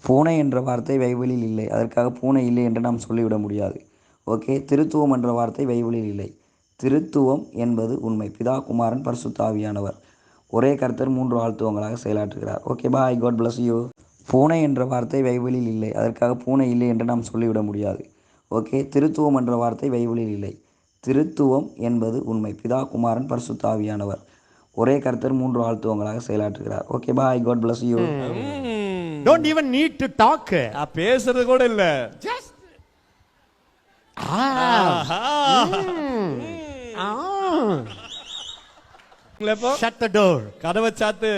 பூனை என்ற வார்த்தை பைபிளில் இல்லை, அதற்காக பூனை இல்லை என்று நாம் சொல்லிவிட முடியாது. ஓகே. திருத்துவம் என்ற வார்த்தை பைபிளில் இல்லை. திருத்துவம் என்பது உண்மை. பிதா, குமாரன், பரிசுத்த ஆவியானவர் ஒரே கர்த்தர் 3 ஆழ்த்துவங்களாக செயலாற்றுகிறார். Okay bye, God bless you. பூனை என்ற வார்த்தை பைபிளில் இல்லை, அதற்காக பூனை இல்லை என்று நாம் சொல்லிவிட முடியாது. ஓகே. திருத்துவம் என்ற வார்த்தை பைபிளில் இல்லை. திருத்துவம் என்பது உண்மை. பிதா, குமாரன், பரிசுத்த ஆவியானவர் ஒரே கர்த்தர் 3 ஆழ்த்துவங்களாக செயலாற்றுகிறார். Okay bye, God bless you. Don't even need to talk. பேசுறது கூட இல்ல. Just shut the door. கதவை சாத்து.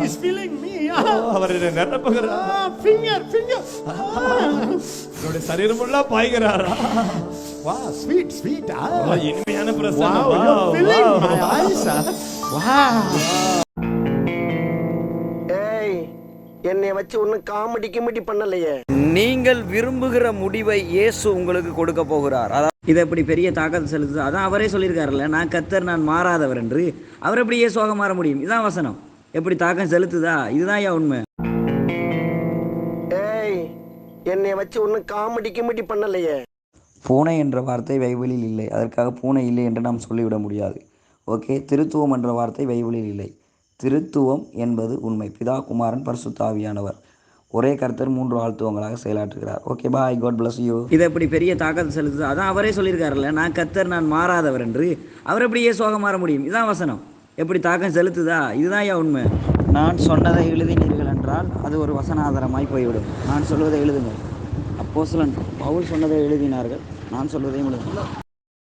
He's feeling me. அவர் நிரப்புகிறார். Finger. என்னோட சரீரம் எல்லாம் பாய்கிறாரா? Wow, sweet. இனிமையான பிரசன்னம். Wow, you're filling my eyes. Wow. என்னை வச்சு ஒன்னும் காமெடி பண்ணலையே. நீங்கள் விரும்புகிற முடிவை இயேசு உங்களுக்கு கொடுக்க போகிறார். அதான் இதை எப்படி பெரிய தாக்கத்தை செலுத்துது. அதான் அவரே சொல்லியிருக்காருல்ல, நான் கர்த்தர், நான் மாறாதவர் என்று. அவர் எப்படி இயேசுவாக மாற முடியும்? இதான் வசனம். எப்படி தாக்கம் செலுத்துதா? இதுதான் ஏன் உண்மை. என்னை வச்சு ஒன்னும் காமெடி பண்ணலையே. பூனை என்ற வார்த்தை பைபிளில் இல்லை, அதற்காக பூனை இல்லை என்று நாம் சொல்லிவிட முடியாது. ஓகே. திருத்துவம் என்ற வார்த்தை பைபிளில் இல்லை. திருத்துவம் என்பது உண்மை. பிதா, குமாரன், பரிசுத்த ஆவியானவர் ஒரே கர்த்தர் 3 ஆழ்த்துவங்களாக செயலாற்றுகிறார். Okay bye, God bless you. இதை எப்படி பெரிய தாக்கத்தை செலுத்துது. அதான் அவரே சொல்லியிருக்காருல்ல, நான் கர்த்தர், நான் மாறாதவர் என்று. அவர் எப்படி இயேசுவாக மாற முடியும்? இதான் வசனம். எப்படி தாக்கம் செலுத்துதா? இதுதான் ஏன் உண்மை. நான் சொன்னதை எழுதினீர்கள் என்றால் அது ஒரு வசனாதாரமாய் போய்விடும். நான் சொல்வதை எழுதுங்கள். அப்போஸ்தலன் பவுல் சொன்னதை எழுதினார்கள், நான் சொல்வதையும் எழுதுங்கள்.